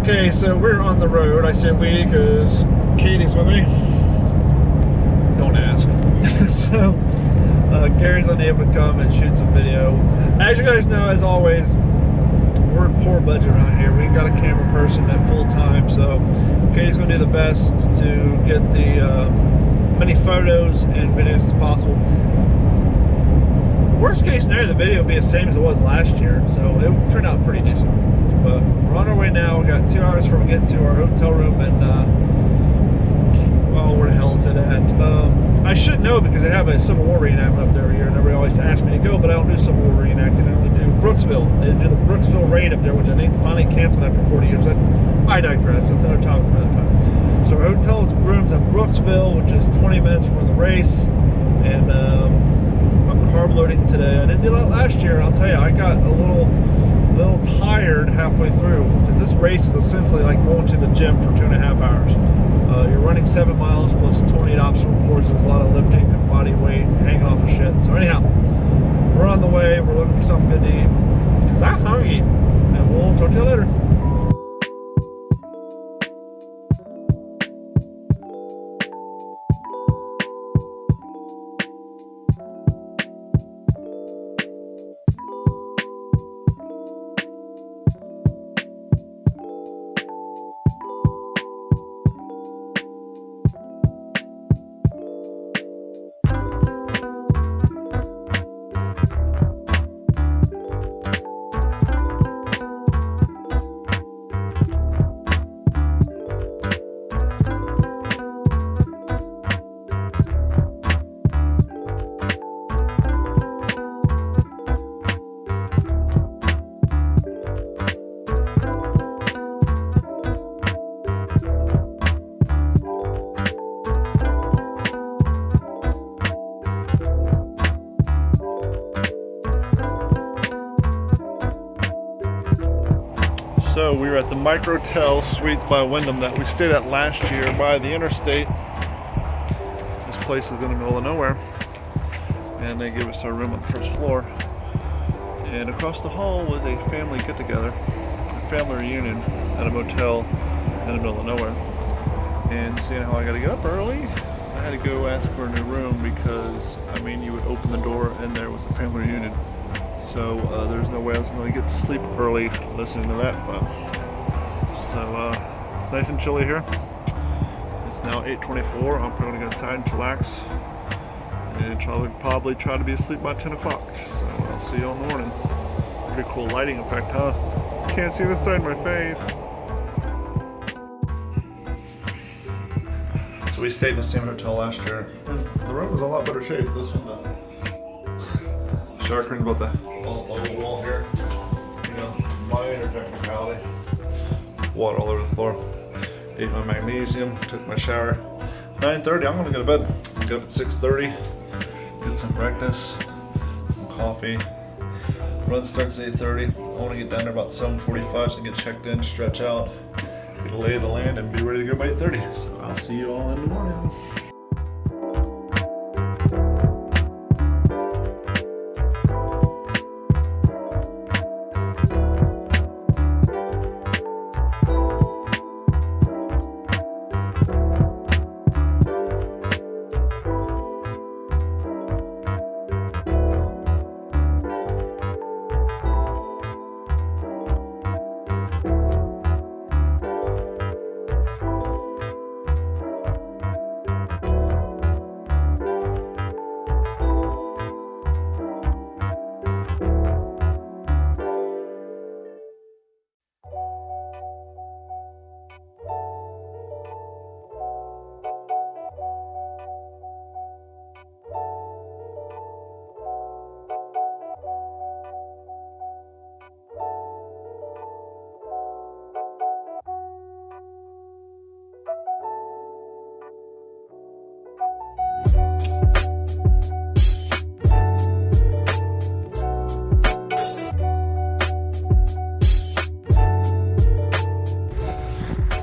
Okay, so we're on the road. I say we because Katie's with me. Don't ask. So Gary's unable to come and shoot some video. As you guys know, as always, we're poor budget around here. We've got a camera person at full time, so Katie's going to do the best to get the many photos and videos as possible. Worst case scenario, the video will be the same as it was last year, so it turned out pretty decent. But we're on our way now. We got 2 hours before we get to our hotel room, and well, where the hell is it at? I should know because they have a Civil War reenactment up there every year, and everybody always asks me to go, but I don't do Civil War reenacting. I only do Brooksville. They do the Brooksville raid up there, which I think finally canceled after 40 years. I digress. That's another topic for another time. So our hotel rooms in Brooksville, which is 20 minutes from the race, and I'm carb loading today. I didn't do that last year. I'll tell you, I got a little tired halfway through because this race is essentially like going to the gym for 2.5 hours. You're running 7 miles plus 28 obstacle courses, a lot of lifting and body weight, hanging off of shit. So anyhow, we're on the way. We're looking for something good to eat because I'm hungry, and we'll talk to you later. So we were at the Microtel Suites by Wyndham that we stayed at last year by the interstate. This place is in the middle of nowhere, and they gave us our room on the first floor. And across the hall was a family get-together, a family reunion at a motel in the middle of nowhere. And seeing how I got to get up early, I had to go ask for a new room because, I mean, you would open the door and there was a family reunion. So there's no way I was going to get to sleep early listening to that fun. So it's nice and chilly here. It's now 8:24. I'm probably going to go inside and chillax and probably try to be asleep by 10 o'clock. So I'll see you all in the morning. Pretty cool lighting effect, huh? Can't see this side of my face. So we stayed in the same hotel last year. The room was in a lot better shape. This one, the shark ring about the wall here. You know, minor technicality. Water all over the floor. Ate my magnesium, took my shower. 9:30, I'm gonna go to bed. Get up at 6:30, get some breakfast, some coffee. Run starts at 8:30. I wanna get down there about 7:45 so I can get checked in, stretch out, get a lay of the land, and be ready to go by 8:30. So I'll see you all in the morning.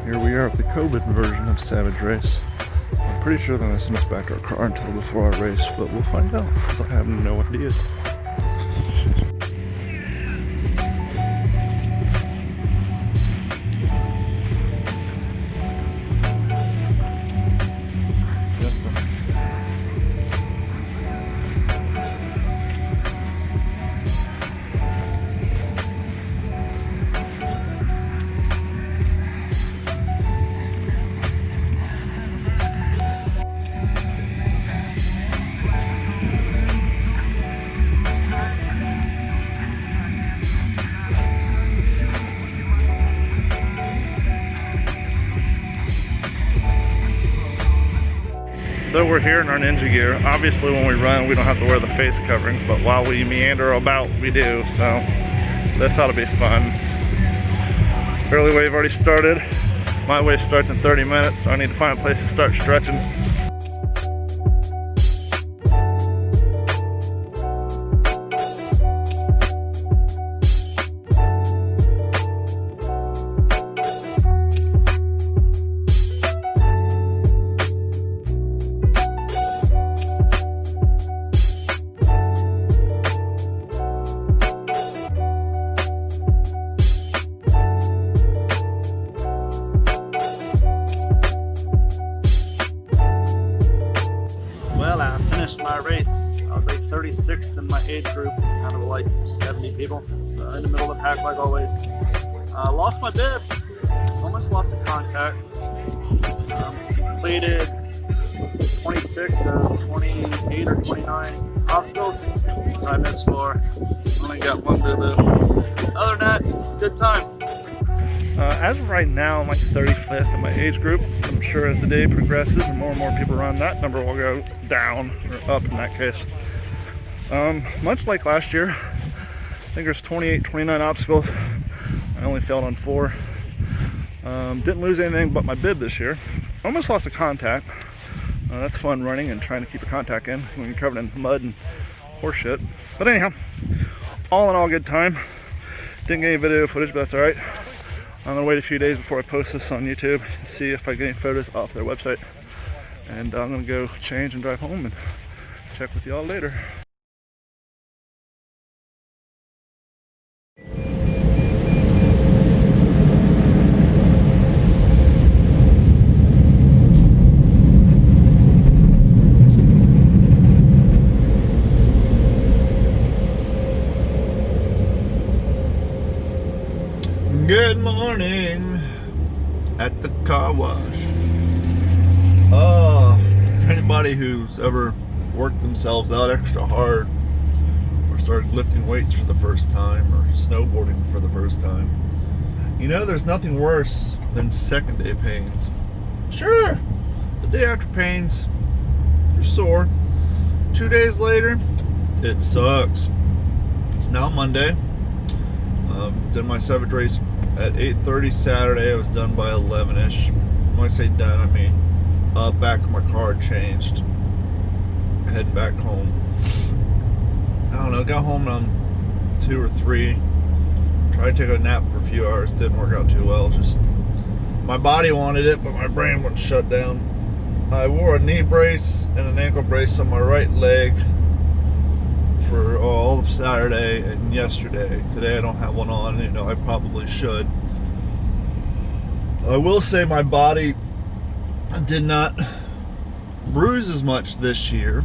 Here we are at the COVID version of Savage Race. I'm pretty sure they're not send us back to our car until before our race, but we'll find out because I have no idea. So we're here in our ninja gear. Obviously when we run we don't have to wear the face coverings, but while we meander about we do, so this ought to be fun. Early wave already started. My wave starts in 30 minutes, so I need to find a place to start stretching. Well, I finished my race. I was like 36th in my age group, kind of like 70 people. So in the middle of the pack like always. Lost my bib. Almost lost the contact. Completed 26 of 28 or 29 obstacles. So I missed 4. Only got 1 bib. Other than that, good time. As of right now, I'm like 35th in my age group. I'm sure as the day progresses and more people run, that number will go down or up in that case. Much like last year, I think there's 28, 29 obstacles. I only failed on 4. Didn't lose anything but my bib this year. Almost lost a contact. That's fun running and trying to keep a contact in when you're covered in mud and horse shit. But anyhow, all in all, good time. Didn't get any video footage, but that's all right. I'm gonna wait a few days before I post this on YouTube and see if I get any photos off their website. And I'm gonna go change and drive home and check with y'all later. Good morning at the car wash. For anybody who's ever worked themselves out extra hard or started lifting weights for the first time or snowboarding for the first time, you know there's nothing worse than second day pains. Sure, the day after pains, you're sore. 2 days later, it sucks. It's now Monday. Did my 7th race at 8:30 Saturday. I was done by 11ish. When I say done, I mean back in my car, changed, heading back home. I don't know, got home around 2 or 3. Tried to take a nap for a few hours, didn't work out too well. Just my body wanted it, but my brain wouldn't shut down. I wore a knee brace and an ankle brace on my right leg for all of Saturday and yesterday. Today I don't have one on. You know, I probably should. I will say my body did not bruise as much this year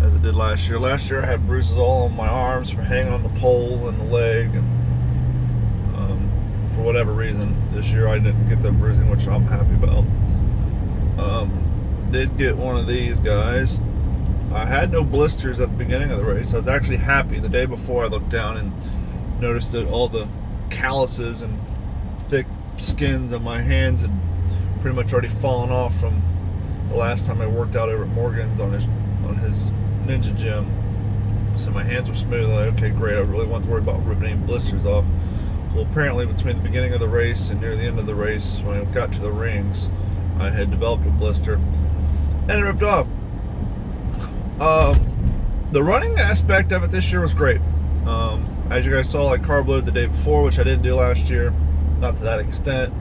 as it did last year. Last year I had bruises all on my arms from hanging on the pole and the leg, and for whatever reason this year I didn't get that bruising, which I'm happy about. Did get one of these guys. I had no blisters at the beginning of the race. I was actually happy. The day before I looked down and noticed that all the calluses and thick skins on my hands had pretty much already fallen off from the last time I worked out over at Morgan's on his ninja gym. So my hands were smooth. Like, okay, great. I really want to worry about ripping any blisters off. Well, apparently between the beginning of the race and near the end of the race, when I got to the rings, I had developed a blister and it ripped off. The running aspect of it this year was great. As you guys saw, I carb loaded the day before, which I didn't do last year, not to that extent.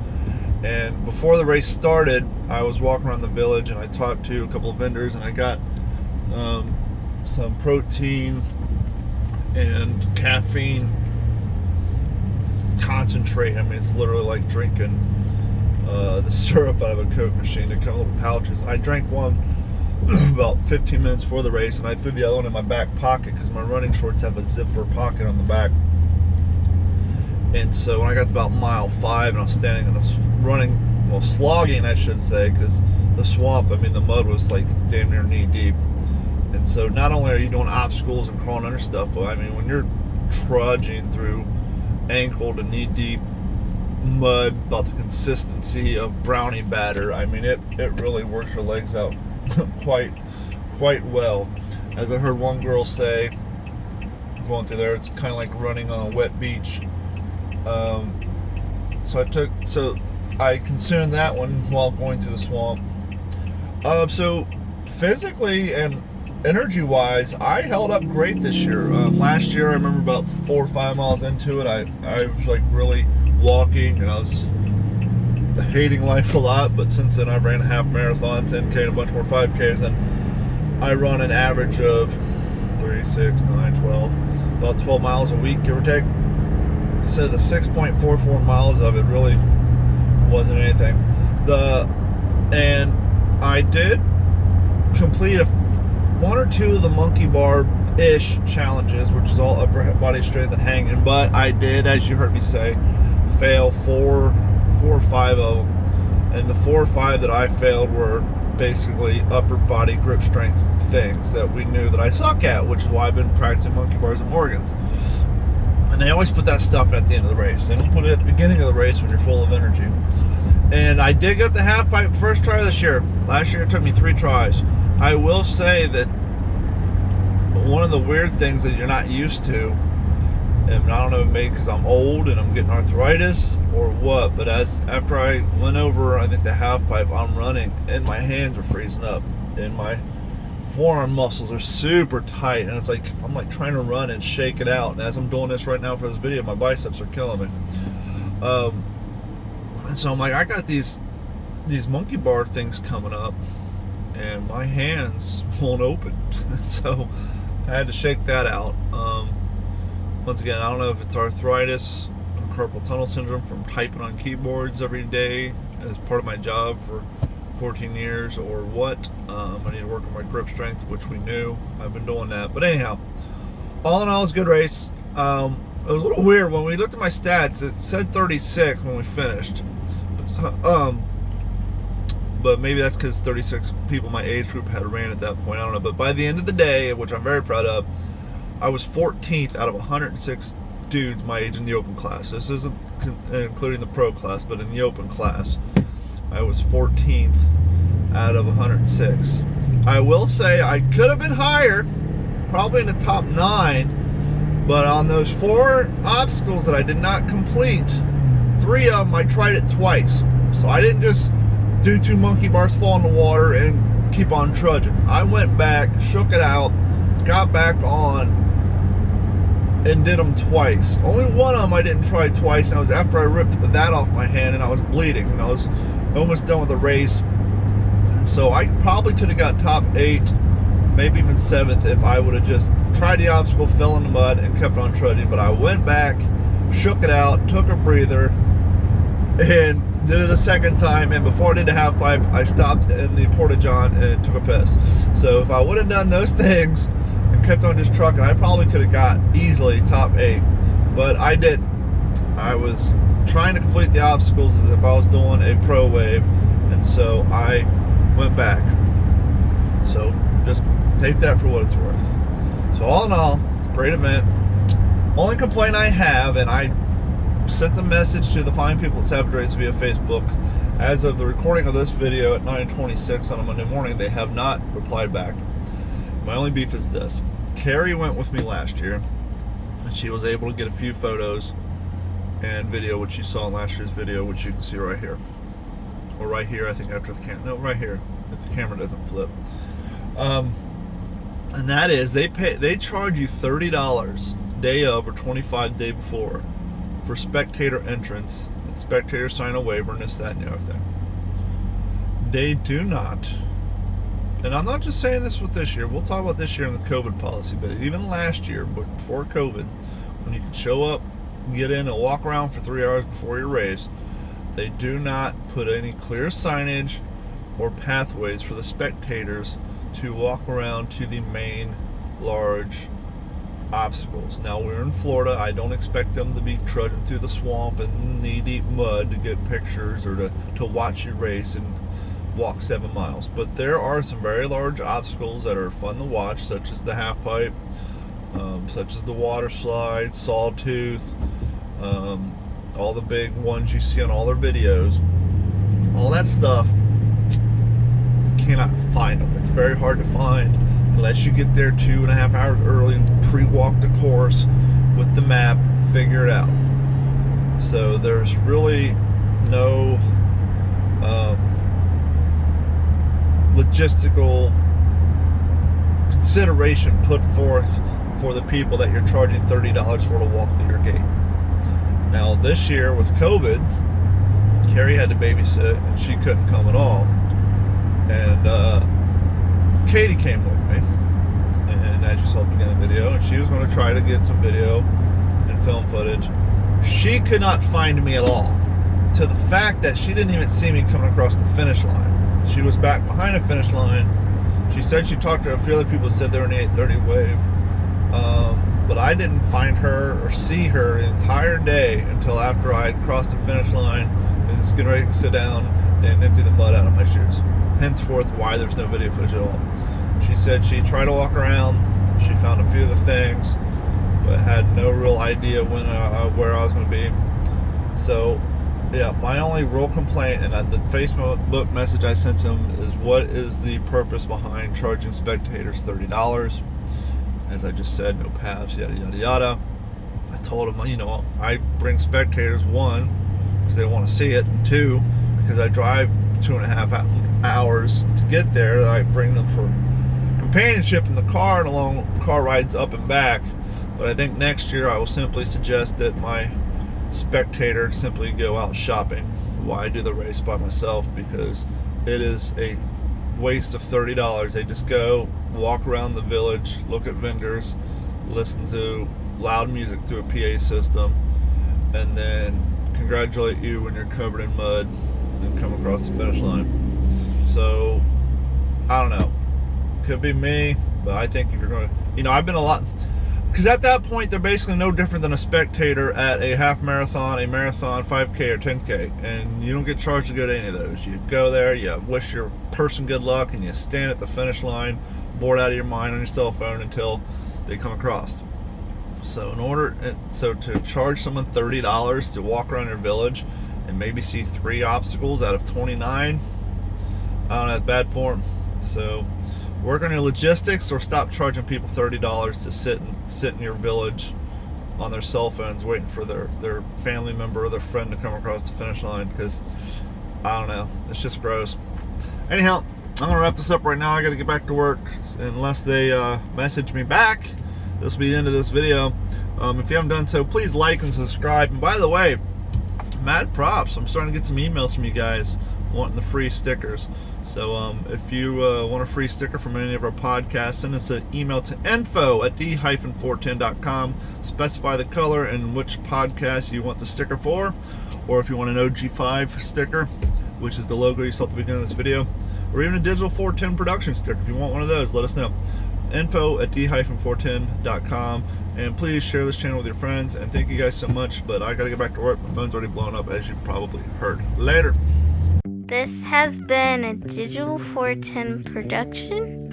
And before the race started, I was walking around the village and I talked to a couple of vendors, and I got some protein and caffeine concentrate. I mean, it's literally like drinking the syrup out of a Coke machine. They come in little pouches. I drank one about 15 minutes before the race, and I threw the other one in my back pocket because my running shorts have a zipper pocket on the back. And so when I got to about mile 5 and I was standing in this running, well, slogging I should say, because the swamp, I mean the mud was like damn near knee deep. And so not only are you doing obstacles and crawling under stuff, but I mean when you're trudging through ankle to knee deep mud about the consistency of brownie batter, I mean it really works your legs out quite well. As I heard one girl say, going through there, it's kind of like running on a wet beach. So I consumed that one while going through the swamp. So physically and energy wise, I held up great this year. Last year, I remember about 4 or 5 miles into it, I was like really walking, and I was hating life a lot. But since then, I've ran a half marathon, 10K, and a bunch more 5Ks, and I run an average of 3, 6, 9, 12, about 12 miles a week, give or take. So the 6.44 miles of it really wasn't anything. And I did complete one or two of the monkey bar-ish challenges, which is all upper body strength and hanging, but I did, as you heard me say, fail four or five of them. And the 4 or 5 that I failed were basically upper body grip strength things that we knew that I suck at, which is why I've been practicing monkey bars at Morgan's. And they always put that stuff at the end of the race. They don't put it at the beginning of the race when you're full of energy. And I did get the half pipe first try this year. Last year it took me 3 tries. I will say that one of the weird things that you're not used to, and I don't know, maybe because I'm old and I'm getting arthritis or what, but after I went over, I think the half pipe, I'm running and my hands are freezing up and my forearm muscles are super tight, and it's like I'm like trying to run and shake it out. And as I'm doing this right now for this video, my biceps are killing me. And so I'm like, I got these monkey bar things coming up, and my hands won't open. So I had to shake that out. Once again, I don't know if it's arthritis or carpal tunnel syndrome from typing on keyboards every day as part of my job for 14 years or what. I need to work on my grip strength, which we knew. I've been doing that. But anyhow, all in all, it's a good race. It was a little weird. When we looked at my stats, it said 36 when we finished. But maybe that's because 36 people my age group had ran at that point. I don't know. But by the end of the day, which I'm very proud of, I was 14th out of 106 dudes my age in the open class. This isn't including the pro class, but in the open class, I was 14th out of 106. I will say I could have been higher, probably in the top 9, but on those 4 obstacles that I did not complete, 3 of them I tried it twice. So I didn't just do 2 monkey bars, fall in the water, and keep on trudging. I went back, shook it out, got back on, and did them twice. Only one of them I didn't try twice, and it was after I ripped that off my hand and I was bleeding, and I was almost done with the race. And so I probably could have got top 8, maybe even 7th, if I would have just tried the obstacle, fell in the mud, and kept on trudging. But I went back, shook it out, took a breather, and did it a second time. And before I did the half pipe, I stopped in the Porta-John and took a piss. So if I would have done those things and kept on just trucking, I probably could have got easily top 8. But I didn't. I was trying to complete the obstacles as if I was doing a pro wave, and so I went back. So just take that for what it's worth. So all in all, it's a great event. Only complaint I have, and I sent the message to the fine people at Savage Race via Facebook, as of the recording of this video at 9:26 on a Monday morning, they have not replied back. My only beef is this. Carrie went with me last year, and she was able to get a few photos and video, which you saw in last year's video, which you can see right here. Or right here, I think, after the camera. No, right here, if the camera doesn't flip. And that is, they charge you $30 day of or $25 day before for spectator entrance, and spectator sign a waiver, and this, that, and the other thing. They do not, and I'm not just saying this with this year, we'll talk about this year in the COVID policy, but even last year, before COVID, when you could show up, get in and walk around for 3 hours before your race, they do not put any clear signage or pathways for the spectators to walk around to the main large obstacles. Now, we're in Florida. I don't expect them to be trudging through the swamp and knee-deep mud to get pictures or to watch you race and walk 7 miles. But there are some very large obstacles that are fun to watch, such as the half pipe, such as the water slide, sawtooth, all the big ones you see on all their videos. All that stuff cannot find them. It's very hard to find unless you get there 2.5 hours early and pre-walk the course with the map, figure it out. So there's really no logistical consideration put forth for the people that you're charging $30 for to walk through your gate. Now this year with COVID, Carrie had to babysit and she couldn't come at all, and Katie came with me, and as you saw at the beginning of the video, and she was going to try to get some video and film footage. She could not find me at all, to the fact that she didn't even see me coming across the finish line. She was back behind the finish line. She said she talked to a few other people who said they were in the 830 wave, but I didn't find her or see her the entire day until after I had crossed the finish line and was getting ready to sit down and empty the mud out of my shoes. Henceforth, why there's no video footage at all. She said she tried to walk around, she found a few of the things, but had no real idea when where I was going to be. So yeah, my only real complaint, and the Facebook message I sent to him, is what is the purpose behind charging spectators $30? As I just said, no paths, yada yada yada. I told him, you know, I bring spectators, one, because they want to see it, and two, because I drive 2.5 hours to get there. I bring them for companionship in the car and along car rides up and back. But I think next year I will simply suggest that my spectator simply go out shopping. Why do the race by myself? Because it is a waste of $30. They just go walk around the village, look at vendors, listen to loud music through a PA system, and then congratulate you when you're covered in mud and come across the finish line. So I don't know, could be me, but I think if you're going to, you know, I've been a lot, because at that point they're basically no different than a spectator at a half marathon, a marathon, 5K or 10K, and you don't get charged to go to any of those. You go there, you wish your person good luck, and you stand at the finish line bored out of your mind on your cell phone until they come across. So to charge someone $30 to walk around your village and maybe see 3 obstacles out of 29, I don't know, that's bad form. So work on your logistics, or stop charging people $30 to sit in your village on their cell phones waiting for their family member or their friend to come across the finish line, because I don't know, it's just gross. Anyhow, I'm gonna wrap this up right now. I gotta get back to work unless they message me back. This will be the end of this video. If you haven't done so, please like and subscribe. And by the way, mad props, I'm starting to get some emails from you guys wanting the free stickers. So if you want a free sticker from any of our podcasts, send us an email to info@d-410.com. Specify the color and which podcast you want the sticker for, or if you want an OG5 sticker, which is the logo you saw at the beginning of this video, or even a digital 410 production sticker. If you want one of those, let us know. info@d-410.com. And please share this channel with your friends, and thank you guys so much. But I gotta get back to work. My phone's already blown up, as you probably heard. Later. This has been a Digital 410 production.